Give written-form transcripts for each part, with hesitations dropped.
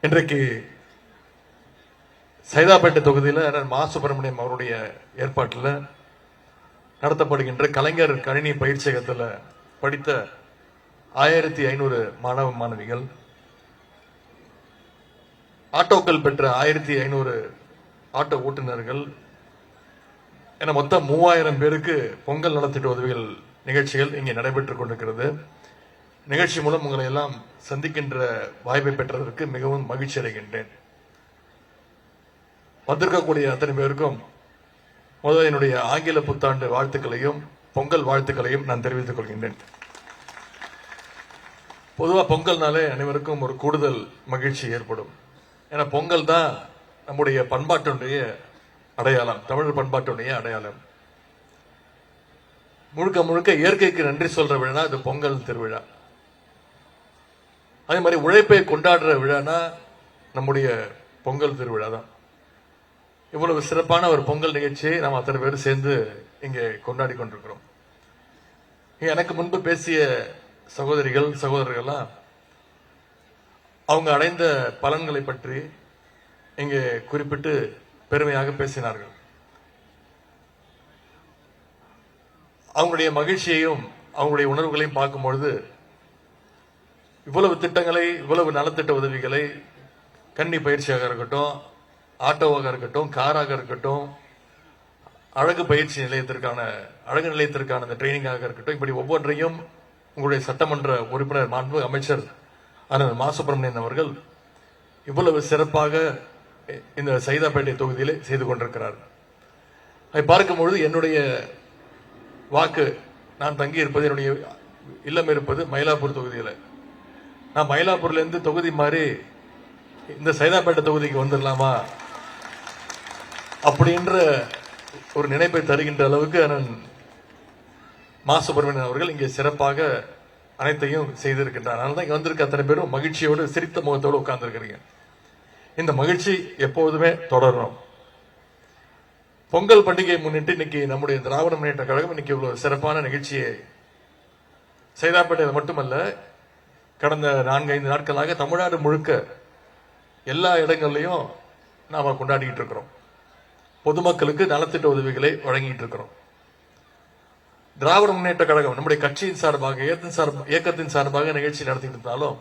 இன்றைக்கு சைதாப்பேட்டை தொகுதியில் மா சுப்பிரமணியம் அவருடைய ஏற்பாட்டில் நடத்தப்படுகின்ற கலைஞர் கணினி பயிற்சியகத்தில் படித்த 1500 மாணவ மாணவிகள், ஆட்டோக்கள் பெற்ற 1500 ஆட்டோ ஓட்டுநர்கள் என மொத்தம் 3000 பேருக்கு பொங்கல் நலத்திட்ட உதவிகள் நிகழ்ச்சிகள் இங்கே நடைபெற்றுக் கொண்டிருக்கிறது. நிகழ்ச்சி மூலம் உங்களை எல்லாம் சந்திக்கின்ற வாய்ப்பை பெற்றதற்கு மிகவும் மகிழ்ச்சி அடைகின்றேன். வந்திருக்கக்கூடிய அத்தனை பேருக்கும் முதல் என்னுடைய ஆங்கில புத்தாண்டு வாழ்த்துக்களையும் பொங்கல் வாழ்த்துக்களையும் நான் தெரிவித்துக் கொள்கின்றேன். பொதுவாக பொங்கல்னாலே அனைவருக்கும் ஒரு கூடுதல் மகிழ்ச்சி ஏற்படும். ஏன்னா பொங்கல் தான் நம்முடைய பண்பாட்டுடைய அடையாளம், தமிழ் பண்பாட்டுடைய அடையாளம். முழுக்க முழுக்க இயற்கைக்கு நன்றி சொல்ற விழா அது பொங்கல் திருவிழா. அதே மாதிரி உழைப்பை கொண்டாடுற விழானா நம்முடைய பொங்கல் திருவிழா தான். இவ்வளவு சிறப்பான ஒரு பொங்கல் நிகழ்ச்சியை நாம் அத்தனை பேர் சேர்ந்து இங்கே கொண்டாடி கொண்டிருக்கிறோம். எனக்கு முன்பு பேசிய சகோதரிகள் சகோதரர்கள்லாம் அவங்க அடைந்த பலன்களை பற்றி இங்கே குறிப்பிட்டு பெருமையாக பேசினார்கள். அவங்களுடைய மகிழ்ச்சியையும் அவங்களுடைய உணர்வுகளையும் பார்க்கும்பொழுது இவ்வளவு திட்டங்களை, இவ்வளவு நலத்திட்ட உதவிகளை கன்னி பயிற்சியாக இருக்கட்டும், ஆட்டோவாக இருக்கட்டும், காராக இருக்கட்டும், அழகு பயிற்சி நிலையத்திற்கான அழகு நிலையத்திற்கான அந்த ட்ரைனிங்காக இருக்கட்டும், இப்படி ஒவ்வொன்றையும் உங்களுடைய சட்டமன்ற உறுப்பினர் மாண்பு அமைச்சர் அண்ணன் மா சுப்பிரமணியன் அவர்கள் இவ்வளவு சிறப்பாக இந்த சைதாப்பேட்டை தொகுதியிலே செய்து கொண்டிருக்கிறார். அதை பார்க்கும்பொழுது என்னுடைய வாக்கு, நான் தங்கி இருப்பது, என்னுடைய இல்லம் இருப்பது மயிலாப்பூர் தொகுதியில். நான் மயிலாப்பூர்ல இருந்து தொகுதி மாறி இந்த சைதாப்பேட்டை தொகுதிக்கு வந்துடலாமா அப்படின்ற ஒரு நினைப்பை தருகின்ற அளவுக்கு அண்ணன் மா சுப்பிரமணியன் அவர்கள் இங்கே சிறப்பாக அனைத்தையும் செய்திருக்கின்றார். அதனால தான் இங்க வந்திருக்க அத்தனை பேரும் மகிழ்ச்சியோடு சிரித்த முகத்தோடு உட்கார்ந்துருக்கிறீங்க. இந்த மகிழ்ச்சி எப்போதுமே தொடரணும். பொங்கல் பண்டிகையை முன்னிட்டு இன்னைக்கு நம்முடைய திராவிட முன்னேற்ற கழகம் இன்னைக்கு இவ்வளவு சிறப்பான நிகழ்ச்சியை சைதாப்பேட்டையில் மட்டுமல்ல, கடந்த 4-5 நாட்களாக தமிழ்நாடு முழுக்க எல்லா இடங்கள்லையும் நாம கொண்டாடிட்டு இருக்கிறோம். பொதுமக்களுக்கு நலத்திட்ட உதவிகளை வழங்கிட்டு இருக்கிறோம். திராவிட முன்னேற்ற கழகம் நம்முடைய கட்சியின் சார்பாக, இயக்கத்தின் சார்பாக நிகழ்ச்சி நடத்திட்டு இருந்தாலும்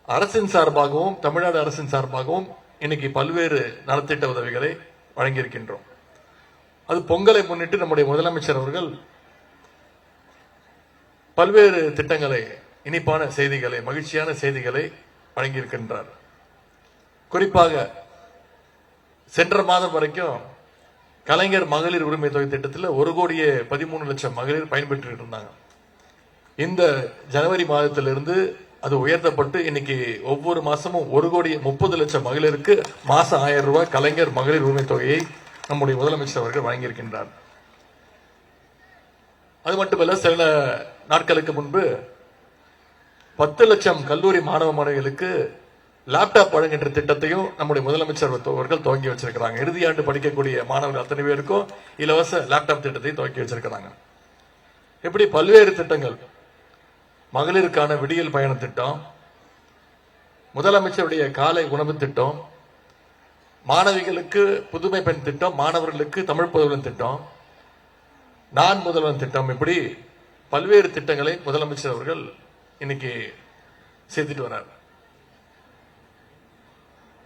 அரசின் சார்பாகவும் தமிழ்நாடு அரசின் சார்பாகவும் இன்னைக்கு பல்வேறு நலத்திட்ட உதவிகளை வழங்கியிருக்கின்றோம். அது பொங்கலை முன்னிட்டு நம்முடைய முதலமைச்சர் அவர்கள் பல்வேறு திட்டங்களை, இனிப்பான செய்திகளை, மகிழ்ச்சியான செய்திகளை வழங்கியிருக்கின்றார். குறிப்பாக சென்ற மாதம் வரைக்கும் கலைஞர் மகளிர் உரிமை தொகை திட்டத்தில் 1,13,00,000 மகளிர் பயன்பெற்று இருந்தாங்க. இந்த ஜனவரி மாதத்திலிருந்து அது உயர்த்தப்பட்டு இன்னைக்கு ஒவ்வொரு மாசமும் 1,30,00,000 மகளிருக்கு மாசம் 1000 ரூபாய் கலைஞர் மகளிர் உரிமை தொகையை நம்முடைய முதலமைச்சர் அவர்கள் வழங்கியிருக்கின்றார். அது மட்டுமல்ல, சில நாட்களுக்கு முன்பு 10 லட்சம் கல்லூரி மாணவ மாணவிகளுக்கு லேப்டாப் வழங்குகின்ற திட்டத்தையும் நம்முடைய முதலமைச்சர் அவர்கள் துவங்கி வச்சிருக்கிறாங்க. இறுதியாண்டு படிக்கக்கூடிய மாணவர்கள் அத்தனை பேருக்கும் இலவச லேப்டாப் திட்டத்தை துவக்கி வச்சிருக்கிறாங்க. இப்படி பல்வேறு திட்டங்கள், மகளிருக்கான விடியல் பயண திட்டம், முதலமைச்சருடைய காலை உணவு திட்டம், மாணவிகளுக்கு புதுமை பெண் திட்டம், மாணவர்களுக்கு தமிழ் புதல்வன் திட்டம், நான் முதல்வன் திட்டம், இப்படி பல்வேறு திட்டங்களை முதலமைச்சர் அவர்கள் இன்னைக்கு செய்துட்டு வர்றார்.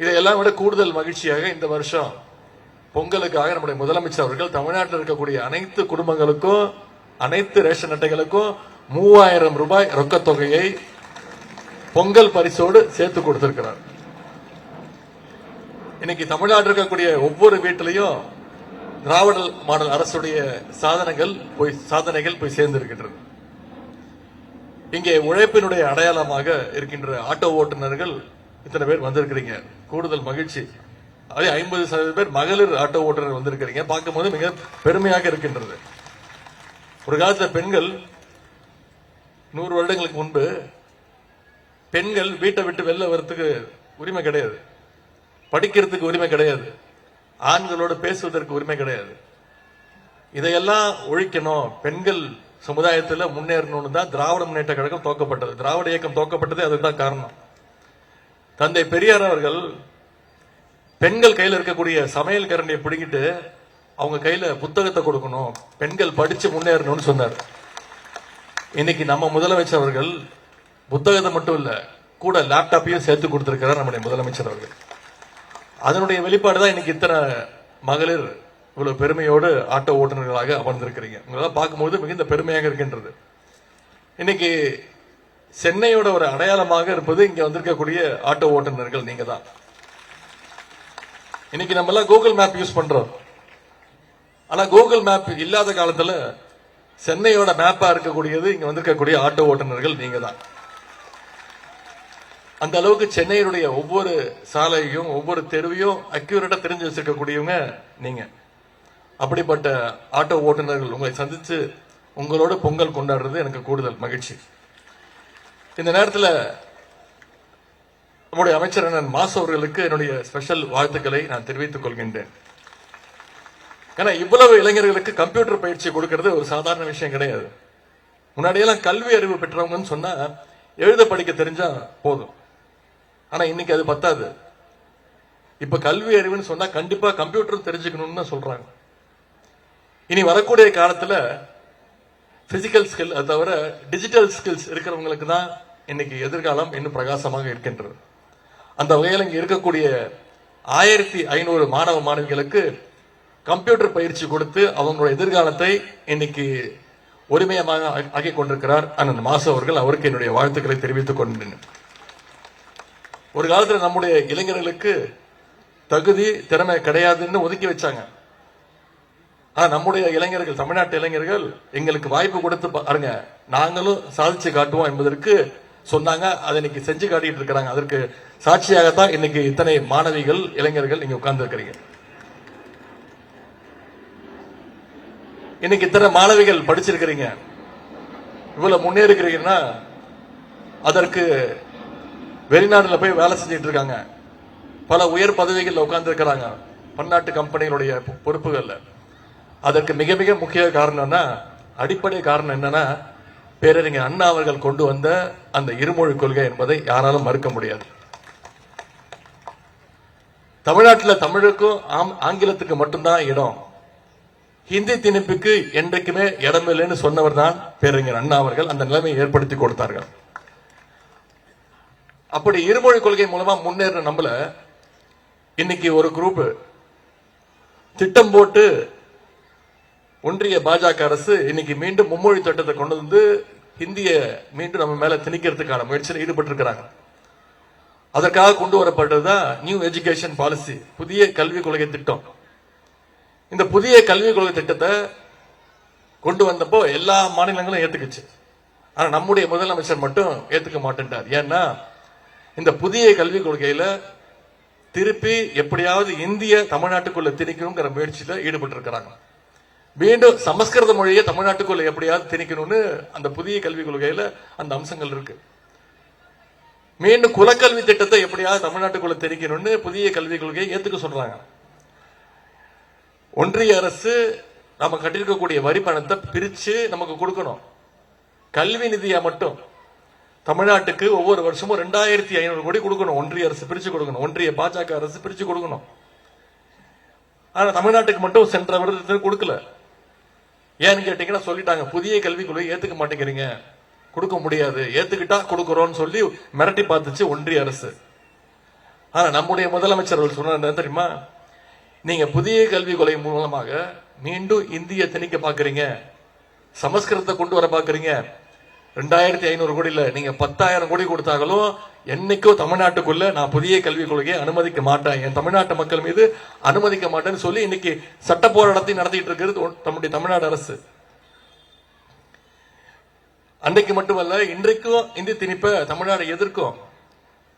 இதையெல்லாம் விட கூடுதல் மகிழ்ச்சியாக இந்த வருஷம் பொங்கலுக்காக நம்முடைய முதலமைச்சர் அவர்கள் தமிழ்நாட்டில் இருக்கக்கூடிய அனைத்து குடும்பங்களுக்கும், அனைத்து ரேஷன் அட்டைகளுக்கும் 3000 ரூபாய் ரொக்க தொகையை பொங்கல் பரிசோடு சேர்த்து கொடுத்திருக்கிறார். இன்னைக்கு தமிழ்நாட்டில் இருக்கக்கூடிய ஒவ்வொரு வீட்டிலையும் திராவிட மாடல் அரசுடைய சாதனைகள் போய் சேர்ந்திருக்கின்றது. இங்கே உழைப்பினுடைய அடையாளமாக இருக்கின்ற ஆட்டோ ஓட்டுநர்கள் இத்தனை பேர் வந்திருக்கிறீங்க, கூடுதல் மகிழ்ச்சி. அதே 50% பேர் மகளிர் ஆட்டோ ஓட்டுநர் வந்திருக்கிறீங்க, பார்க்கும்போது மிக பெருமையாக இருக்கின்றது. ஒரு காலத்துல பெண்கள் 100 வருடங்களுக்கு முன்பு பெண்கள் வீட்டை விட்டு வெளில வரத்துக்கு உரிமை கிடையாது, படிக்கிறதுக்கு உரிமை கிடையாது, ஆண்களோடு பேசுவதற்கு உரிமை கிடையாது. இதையெல்லாம் ஒழிக்கணும், பெண்கள் சமுதாயத்தில் முன்னேறணும்னு தான் திராவிட முன்னேற்ற கழகம் துவக்கப்பட்டது. திராவிட இயக்கம் துவக்கப்பட்டது அதுதான் காரணம். தந்தை பெரியார் அவர்கள் பெண்கள் கையில் இருக்கக்கூடிய சமையல் கரண்டியை பிடிக்கிட்டு அவங்க கையில புத்தகத்தை கொடுக்கணும், பெண்கள் படிச்சு முன்னேறணும்னு சொன்னார். இன்னைக்கு நம்ம முதலமைச்சர் அவர்கள் புத்தகத்தை மட்டும் இல்ல, கூட லேப்டாப்பையும் சேர்த்து கொடுத்திருக்கிறார் நம்முடைய முதலமைச்சர் அவர்கள். அதனுடைய வெளிப்பாடு தான் இன்னைக்கு இத்தனை மகளிர் இவ்வளவு பெருமையோடு ஆட்டோ ஓட்டுநர்களாக அமர்ந்திருக்கிறீங்க. உங்களால் பார்க்கும்போது மிகுந்த பெருமையாக இருக்கின்றது. இன்னைக்கு சென்னையோட ஒரு அடையாளமாக இருப்பது இங்க வந்திருக்கக்கூடிய ஆட்டோ ஓட்டுநர்கள் நீங்க தான். இன்னைக்கு நம்ம எல்லாம் கூகுள் மேப் யூஸ் பண்றோம். ஆனா கூகுள் மேப் இல்லாத காலத்துல சென்னையோட மேப்பா இருக்கக்கூடியது இங்க வந்திருக்கக்கூடிய ஆட்டோ ஓட்டுநர்கள் நீங்க தான். அந்த அளவுக்கு சென்னையினுடைய ஒவ்வொரு சாலையும் ஒவ்வொரு தெருவையும் அக்யூரேட்டா தெரிஞ்சு வச்சிருக்கக்கூடியவங்க நீங்க. அப்படிப்பட்ட ஆட்டோ ஓட்டுநர்கள் உங்களை சந்திச்சு உங்களோட பொங்கல் கொண்டாடுறது எனக்கு கூடுதல் மகிழ்ச்சி. இந்த நேரத்தில் நம்முடைய அமைச்சர் அண்ணன் மாசு அவர்களுக்கு என்னுடைய ஸ்பெஷல் வாழ்த்துக்களை நான் தெரிவித்துக் கொள்கின்றேன். ஏன்னா இவ்வளவு இளைஞர்களுக்கு கம்ப்யூட்டர் பயிற்சி கொடுக்கிறது ஒரு சாதாரண விஷயம் கிடையாது. முன்னாடியெல்லாம் கல்வி அறிவு பெற்றவங்கன்னு சொன்னா எழுத படிக்க தெரிஞ்சா போதும். ஆனா இன்னைக்கு அது பத்தாது. இப்ப கல்வி அறிவுன்னு சொன்னா கண்டிப்பா கம்ப்யூட்டர் தெரிஞ்சுக்கணும்னு சொல்றாங்க. இனி வரக்கூடிய காலத்துல பிசிக்கல் ஸ்கில் அதை தவிர டிஜிட்டல் ஸ்கில்ஸ் இருக்கிறவங்களுக்கு தான் இன்னைக்கு எதிர்காலம் இன்னும் பிரகாசமாக இருக்கின்றது. அந்த வகையில் இங்க இருக்கக்கூடிய 1500 மாணவ மாணவிகளுக்கு கம்ப்யூட்டர் பயிற்சி கொடுத்து அவங்களுடைய எதிர்காலத்தை இன்னைக்கு உரிமையமாக ஆக்கிக் கொண்டிருக்கிறார் அண்ணன் மாசு அவர்கள். அவருக்கு என்னுடைய வாழ்த்துக்களை தெரிவித்துக் கொண்டேன். ஒரு காலத்துல நம்முடைய இளைஞர்களுக்கு தகுதி திறமை கிடையாதுன்னு ஒதுக்கி வச்சாங்க. ஆனா நம்முடைய இளைஞர்கள், தமிழ்நாட்டு இளைஞர்கள் எங்களுக்கு வாய்ப்பு கொடுத்து பாருங்க, நாங்களும் சாதிச்சு காட்டுவோம் என்பதற்கு சொன்னாங்க. அதை இன்னைக்கு செஞ்சு காட்டிட்டு இருக்கிறாங்க. அதற்கு சாட்சியாகத்தான் இன்னைக்கு இத்தனை மாணவிகள் இளைஞர்கள் நீங்க உட்கார்ந்து இருக்கிறீங்க. இன்னைக்கு இத்தனை மாணவிகள் படிச்சிருக்கிறீங்க, இவ்வளவு முன்னேறிக்கிறீங்கன்னா அதற்கு வெளிநாடுல போய் வேலை செஞ்சிட்டு இருக்காங்க, பல உயர் பதவிகள் உட்கார்ந்து இருக்கிறாங்க பன்னாட்டு கம்பெனிகளுடைய பொறுப்புகள்ல. அதற்கு மிக மிக முக்கிய காரணம்னா, அடிப்படை காரணம் என்னன்னா, பேரறிஞர் அண்ணா அவர்கள் கொண்டு வந்த அந்த இருமொழி கொள்கை என்பதை யாராலும் மறுக்க முடியாது. தமிழ்நாட்டில் தமிழுக்கும் ஆங்கிலத்துக்கு மட்டும்தான் இடம், ஹிந்தி திணிப்புக்கு என்றைக்குமே இடமில்லைன்னு சொன்னவர் தான் பேரறிஞர் அண்ணா அவர்கள். அந்த நிலைமையை ஏற்படுத்தி கொடுத்தார்கள். அப்படி இருமொழி கொள்கை மூலமா முன்னேற நம்மள இன்னைக்கு ஒரு குரூப் திட்டம் போட்டு ஒன்றிய பாஜக அரசு இன்னைக்கு மீண்டும் மும்மொழி திட்டத்தை கொண்டு வந்து ஹிந்திய மீண்டும் நம்ம மேல திணிக்கிறதுக்கான முயற்சியில் ஈடுபட்டு இருக்கிறாங்க. அதற்காக கொண்டு வரப்பட்டதுதான் நியூ எஜுகேஷன் பாலிசி, புதிய கல்விக் கொள்கை திட்டம். இந்த புதிய கல்விக் கொள்கை திட்டத்தை கொண்டு வந்தப்போ எல்லா மாநிலங்களும் ஏத்துக்குச்சு. ஆனா நம்முடைய முதலமைச்சர் மட்டும் ஏத்துக்க மாட்டேன்ட்டார். ஏன்னா இந்த புதிய கல்விக் கொள்கையில திருப்பி எப்படியாவது இந்திய தமிழ்நாட்டுக்குள்ள திணிக்கணுங்கிற முயற்சியில ஈடுபட்டு இருக்கிறாங்க. மீண்டும் சமஸ்கிருத மொழியை தமிழ்நாட்டுக்குள்ள எப்படியாவது திணிக்கணும்னு அந்த புதிய கல்விக் கொள்கையில அந்த அம்சங்கள் இருக்கு. மீண்டும் குலக்கல்வி திட்டத்தை எப்படியாவது தமிழ்நாட்டுக்குள்ள திணிக்கணும்னு புதிய கல்விக் கொள்கையை ஏத்துக்க சொல்றாங்க. ஒன்றிய அரசு நம்ம கட்டிருக்கக்கூடிய வரி பணத்தை பிரிச்சு நமக்கு கொடுக்கணும். கல்வி நிதியா மட்டும் தமிழ்நாட்டுக்கு ஒவ்வொரு வருஷமும் 2500 கோடி கொடுக்கணும். ஒன்றிய அரசு பிரிச்சு கொடுக்கணும், ஒன்றிய பாஜக அரசு பிரிச்சு கொடுக்கணும். ஆனா தமிழ்நாட்டுக்கு மட்டும் சென்ற வருடத்தில் கொடுக்கல. ஏன்னு கேட்டீங்கன்னா சொல்லிட்டாங்க, புதிய கல்விக் கொள்கை ஏத்துக்க மாட்டேங்கிறீங்க, கொடுக்க முடியாது, ஏத்துக்கிட்டா கொடுக்கறோம்னு சொல்லி மிரட்டி பார்த்துச்சு ஒன்றிய அரசு. ஆனா நம்முடைய முதலமைச்சர் சொன்ன தெரியுமா, நீங்க புதிய கல்விக் கொள்கை மூலமாக மீண்டும் இந்திய திணிக்க பாக்குறீங்க, சமஸ்கிருதத்தை கொண்டு வர பாக்குறீங்க. 2500 கோடி இல்ல, நீங்க 10,000 கோடி கொடுத்தாலும் என்னைக்கோ தமிழ்நாட்டுக்குள்ள நான் புதிய கல்விக் கொள்கையை அனுமதிக்க மாட்டேன், என் தமிழ்நாட்டு மக்கள் மீது அனுமதிக்க மாட்டேன்னு சொல்லி இன்னைக்கு சட்ட போராட்டத்தை நடத்திட்டு இருக்கிறது நம்முடைய தமிழ்நாடு அரசு. அன்றைக்கு மட்டுமல்ல, இன்றைக்கும் இந்தி திணிப்ப தமிழ்நாடு எதிர்க்கும்.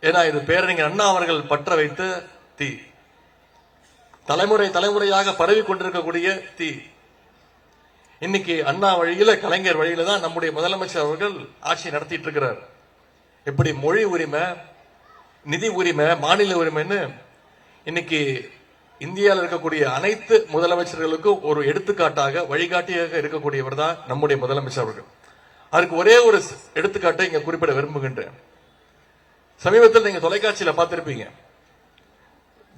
ஏன்னா இது பேரறிஞர் அண்ணா அவர்கள் பற்ற வைத்த தீ, தலைமுறை தலைமுறையாக பரவி கொண்டிருக்கக்கூடிய தீ. இன்னைக்கு அண்ணா வழியில, கலைஞர் வழியில தான் நம்முடைய முதலமைச்சர் அவர்கள் ஆட்சி நடத்திட்டு இருக்கிறார். எப்படி மொழி உரிமை, நிதி உரிமை, மாநில உரிமைன்னு இன்னைக்கு இந்தியாவில் இருக்கக்கூடிய அனைத்து முதலமைச்சர்களுக்கும் ஒரு எடுத்துக்காட்டாக வழிகாட்டியாக இருக்கக்கூடியவர் தான் நம்முடைய முதலமைச்சர் அவர்கள். அதுக்கு ஒரே ஒரு எடுத்துக்காட்டை இங்க குறிப்பிட விரும்புகின்றேன். சமீபத்தில் நீங்க தொலைக்காட்சியில பார்த்திருப்பீங்க,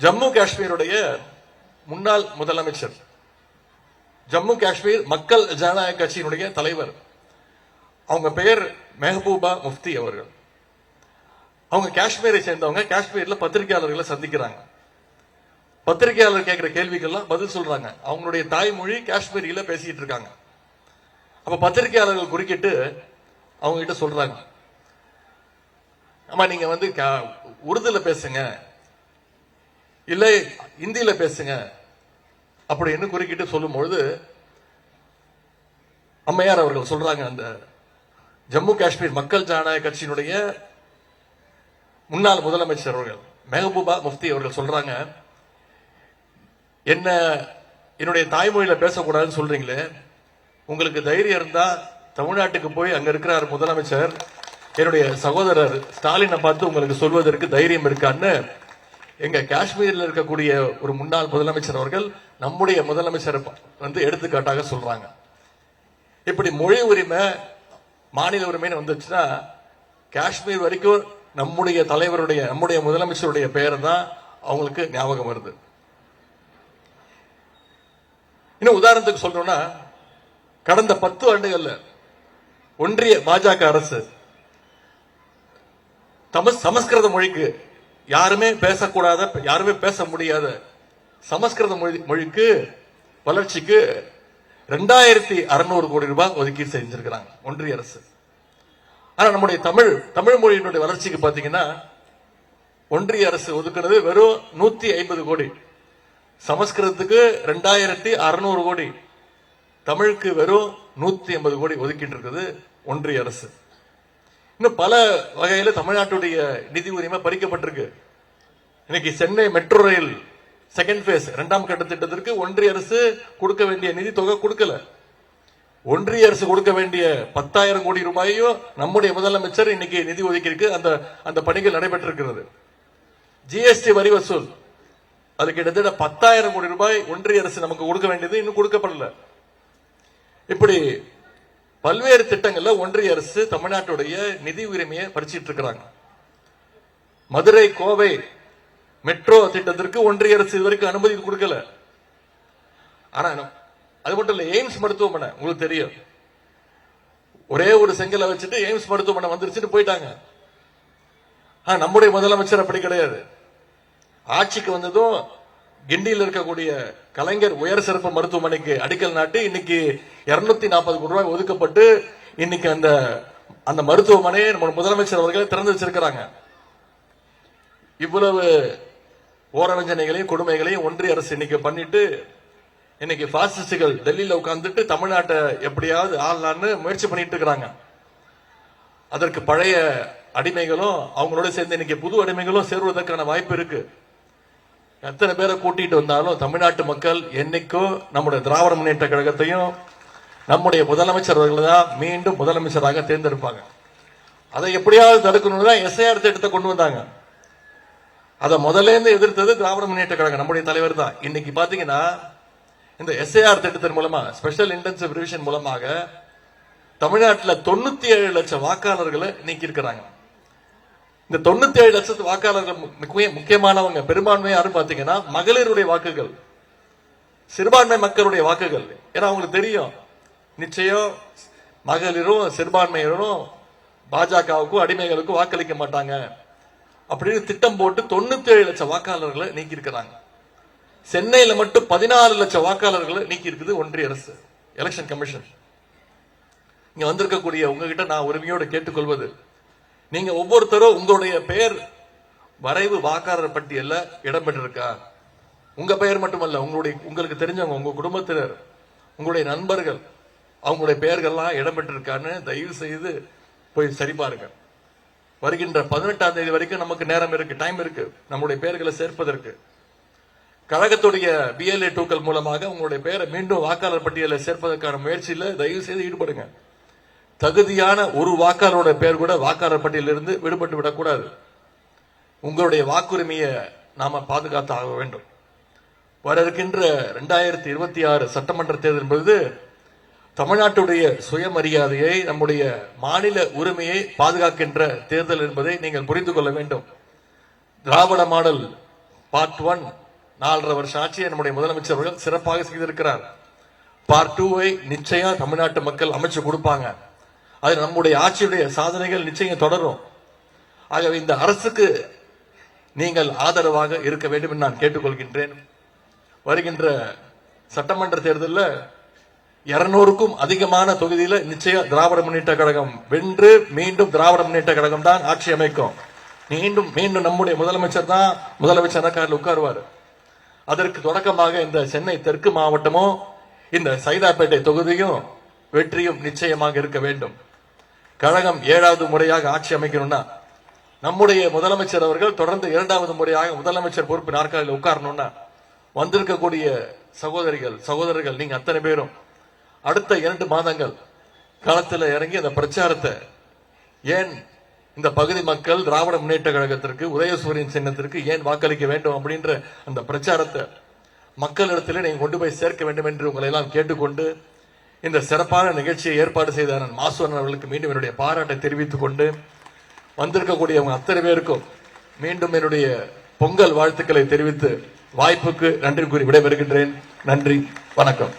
ஜம்மு காஷ்மீருடைய முன்னாள் முதலமைச்சர், ஜம்மு காஷ்மீர் மக்கள் ஜனநாயக கட்சியினுடைய தலைவர், அவங்க பெயர் மெஹபூபா முஃப்தி அவர்கள். அவங்க காஷ்மீரை சேர்ந்தவங்க. காஷ்மீர்ல பத்திரிகையாளர்களை சந்திக்கிறாங்க. பத்திரிகையாளர் கேட்கிற கேள்விக்கெல்லாம் பதில் சொல்றாங்க. அவங்களுடைய தாய்மொழி காஷ்மீரியில பேசிட்டு இருக்காங்க. அப்ப பத்திரிகையாளர்கள் குறுக்கிட்டு அவங்க கிட்ட சொல்றாங்க, ஆமா நீங்க உருதுல பேசுங்க, இல்ல இந்தியில பேசுங்க அப்படின்னு குறுக்கிட்டு சொல்லும் பொழுது அம்மையார் அவர்கள் சொல்றாங்க, அந்த ஜம்மு காஷ்மீர் மக்கள் ஜனநாயக கட்சியினுடைய முன்னாள் முதலமைச்சர் அவர்கள் மெஹபூபா முஃப்தி அவர்கள் சொல்றாங்க, என்னுடைய தாய்மொழியில பேசக்கூடாதுன்னு சொல்றீங்களே, உங்களுக்கு தைரியம் இருந்தா தமிழ்நாட்டுக்கு போய் அங்க இருக்கிறார் முதலமைச்சர், என்னுடைய சகோதரர் ஸ்டாலினை பார்த்து உங்களுக்கு சொல்வதற்கு தைரியம் இருக்கான்னு எங்க காஷ்மீரில் இருக்கக்கூடிய ஒரு முன்னாள் முதலமைச்சர் அவர்கள் நம்முடைய முதலமைச்சர் எடுத்துக்காட்டாக சொல்றாங்க. இப்படி மொழி உரிமை, மாநில உரிமைன்னு வந்துச்சுன்னா காஷ்மீர் வரைக்கும் நம்முடைய தலைவருடைய, நம்முடைய முதலமைச்சருடைய பெயர் தான் அவங்களுக்கு ஞாபகம் வருது. இன்னும் உதாரணத்துக்கு சொல்லணும்னா, கடந்த 10 ஆண்டுகள்ல ஒன்றிய பாஜக அரசு சமஸ்கிருத மொழிக்கு யாருமே பேசக்கூடாத, யாருமே பேச முடியாத சமஸ்கிருத மொழிக்கு வளர்ச்சிக்கு 2600 கோடி ரூபாய் ஒதுக்கீடு செஞ்சிருக்கிறாங்க ஒன்றிய அரசு. ஆனா நம்முடைய தமிழ் மொழியினுடைய வளர்ச்சிக்கு பாத்தீங்கன்னா ஒன்றிய அரசு ஒதுக்குனது வெறும் 150 கோடி. சமஸ்கிருதத்துக்கு 2600 கோடி, தமிழுக்கு வெறும் 150 கோடி ஒதுக்கிட்டு இருக்குது ஒன்றிய அரசு. இன்னும் பல வகையில தமிழ்நாட்டுடைய நிதி உரிமை பறிக்கப்பட்டிருக்கு. இன்னைக்கு Chennai metro rail second phase 2ஆம் கட்ட திட்டத்திற்கு ஒன்றிய அரசு கொடுக்க வேண்டிய நிதி தொகை கொடுக்கல. ஒன்றிய அரசு கொடுக்க வேண்டிய 10,000 கோடி ரூபாயையும் நம்முடைய முதலமைச்சர் இன்னைக்கு நிதி ஒதுக்கி அந்த பணிகள் நடைபெற்றிருக்கிறது. ஜிஎஸ்டி வரி வசூல், அது கிட்டத்தட்ட 10,000 கோடி ரூபாய் ஒன்றிய அரசு நமக்கு கொடுக்க வேண்டியது இன்னும் கொடுக்கப்படல. இப்படி பல்வேறு திட்டங்கள்ல ஒன்றிய அரசு தமிழ்நாட்டுடைய நிதி உரிமையை பறிச்சிட்டு இருக்கிறாங்க. மதுரை கோவை மெட்ரோ திட்டத்திற்கு ஒன்றிய அரசு இதுவரைக்கும் அனுமதி கொடுக்கல. ஆனா அது மட்டும் இல்ல, எய்ம்ஸ் மருத்துவமனை உங்களுக்கு தெரியும், ஒரே ஒரு செங்கலை வச்சுட்டு எய்ம்ஸ் மருத்துவமனை வந்துருச்சுன்னு போயிட்டாங்க. நம்முடைய முதலமைச்சர் அப்படி கிடையாது. ஆட்சிக்கு வந்ததும் கிண்டியில் இருக்கக்கூடிய கலைஞர் உயர் சிறப்பு மருத்துவமனைக்கு அடிக்கல் நாட்டி இன்னைக்கு 240 கோடி ரூபாய் ஒதுக்கப்பட்டு இன்னைக்கு அந்த மருத்துவமனையை முதலமைச்சர் அவர்களே திறந்து வச்சிருக்கிறாங்க. இவ்வளவு ஓரவஞ்சனைகளையும் கொடுமைகளையும் ஒன்றிய அரசு இன்னைக்கு பண்ணிட்டு இன்னைக்கு பாசிஸ்டுகள் டெல்லியில உட்கார்ந்துட்டு தமிழ்நாட்டை எப்படியாவது ஆளலான்னு முயற்சி பண்ணிட்டு இருக்கிறாங்க. அதற்கு பழைய அடிமைகளும் அவங்களோட சேர்ந்து இன்னைக்கு புது அடிமைகளும் சேருவதற்கான வாய்ப்பு இருக்கு. எத்தனை பேரை கூட்டிட்டு வந்தாலும் தமிழ்நாட்டு மக்கள் என்னைக்கும் நம்முடைய திராவிட முன்னேற்ற கழகத்தையும் நம்முடைய முதலமைச்சர் அவர்கள் தான் மீண்டும் முதலமைச்சராக தேர்ந்தெடுப்பாங்க. அதை எப்படியாவது தடுக்கணும்னு தான் எஸ்ஐஆர் திட்டத்தை கொண்டு வந்தாங்க. அதை முதல்ல இருந்து எதிர்த்தது திராவிட முன்னேற்ற கழகம், நம்முடைய தலைவர் தான். இன்னைக்கு பாத்தீங்கன்னா இந்த எஸ்ஐஆர் திட்டத்தின் மூலமா, ஸ்பெஷல் இன்டென்சிவ் ரிவிஷன் மூலமாக தமிழ்நாட்டில் 97 லட்சம் வாக்காளர்களை நீக்கி இருக்கிறாங்க. இந்த 97 லட்சத்து வாக்காளர்கள் முக்கியமானவங்க, பெரும்பான்மை யாரும் பாத்தீங்கன்னா மகளிருடைய வாக்குகள், சிறுபான்மை மக்களுடைய வாக்குகள். ஏன்னா அவங்களுக்கு தெரியும் நிச்சயம் மகளிரும் சிறுபான்மையினரும் பாஜகவுக்கும் அடிமைகளுக்கும் வாக்களிக்க மாட்டாங்க அப்படின்னு திட்டம் போட்டு 97 லட்சம் வாக்காளர்களை நீக்கி இருக்கிறாங்க. சென்னையில மட்டும் 14 லட்சம் வாக்காளர்களை நீக்கி இருக்குது ஒன்றிய அரசு, எலெக்ஷன் கமிஷன். இங்க வந்திருக்கக்கூடிய உங்ககிட்ட நான் உரிமையோடு கேட்டுக்கொள்வது, நீங்க ஒவ்வொருத்தரும் உங்களுடைய பெயர் வரைவு வாக்காளர் பட்டியல்ல இடம்பெற்றிருக்கா? உங்க பெயர் மட்டுமல்ல, உங்களுக்கு தெரிஞ்சவங்க, உங்க குடும்பத்தினர், உங்களுடைய நண்பர்கள், அவங்களுடைய பெயர்கள்லாம் இடம்பெற்றிருக்கான்னு தயவு செய்து போய் சரிபாருங்க. வருகின்ற 18ஆம் தேதி வரைக்கும் நமக்கு நேரம் இருக்கு, டைம் இருக்கு நம்முடைய பெயர்களை சேர்ப்பதற்கு. கழகத்துடைய BLA 2க்கள் மூலமாக உங்களுடைய பெயரை மீண்டும் வாக்காளர் பட்டியலில் சேர்ப்பதற்கான முயற்சியில தயவு செய்து ஈடுபடுங்க. தகுதியான ஒரு வாக்காளரோட பெயர் கூட வாக்காளர் பட்டியலிருந்து விடுபட்டு விடக்கூடாது. உங்களுடைய வாக்குரிமையை நாம பாதுகாத்து ஆக வேண்டும். வர இருக்கின்ற 2026 சட்டமன்ற தேர்தல் என்பது தமிழ்நாட்டுடைய சுயமரியாதையை, நம்முடைய மாநில உரிமையை பாதுகாக்கின்ற தேர்தல் என்பதை நீங்கள் புரிந்து கொள்ள வேண்டும். திராவிட மாடல் பார்ட் 1 4.5 வருஷம் ஆட்சியை நம்முடைய முதலமைச்சர் அவர்கள் சிறப்பாக செய்திருக்கிறார். பார்ட் 2 நிச்சயம் தமிழ்நாட்டு மக்கள் அமைச்சு கொடுப்பாங்க. அது நம்முடைய ஆட்சியுடைய சாதனைகள் நிச்சயம் தொடரும். ஆகவே இந்த அரசுக்கு நீங்கள் ஆதரவாக இருக்க வேண்டும் என்று நான் கேட்டுக்கொள்கின்றேன். வருகின்ற சட்டமன்ற தேர்தலில் 200க்கும் அதிகமான தொகுதியில் நிச்சயம் திராவிட முன்னேற்ற கழகம் வென்று மீண்டும் திராவிட முன்னேற்ற கழகம் தான் ஆட்சி அமைக்கும். மீண்டும் நம்முடைய முதலமைச்சர் தான் முதலமைச்சர் உட்காருவார். அதற்கு தொடக்கமாக இந்த சென்னை தெற்கு மாவட்டமும் இந்த சைதாப்பேட்டை தொகுதியும் வெற்றியும் நிச்சயமாக இருக்க வேண்டும். கழகம் 7வது முறையாக ஆட்சி அமைக்கணும்னா நம்முடைய முதலமைச்சர் அவர்கள் தொடர்ந்து 2வது முறையாக முதலமைச்சர் பொறுப்பு நாற்காலில் உட்காரணும்னா வந்திருக்கக்கூடிய சகோதரர்கள் நீங்க அத்தனை பேரும் அடுத்த 2 மாதங்கள் களத்தில் இறங்கி அந்த பிரச்சாரத்தை, ஏன் இந்த பகுதி மக்கள் திராவிட முன்னேற்ற கழகத்திற்கு உதயசூரியன் சின்னத்திற்கு ஏன் வாக்களிக்க வேண்டும் அப்படின்ற அந்த பிரச்சாரத்தை மக்களிடத்திலே நீங்க கொண்டு போய் சேர்க்க வேண்டும் என்று உங்களை எல்லாம் கேட்டுக்கொண்டு இந்த சிறப்பான நிகழ்ச்சியை ஏற்பாடு செய்த மாசுவரன் அவர்களுக்கு மீண்டும் என்னுடைய பாராட்டை தெரிவித்துக் கொண்டு வந்திருக்கக்கூடியவங்க அத்தனை பேருக்கும் மீண்டும் என்னுடைய பொங்கல் வாழ்த்துக்களை தெரிவித்து வாய்ப்புக்கு நன்றி கூறி விடைபெறுகின்றேன். நன்றி, வணக்கம்.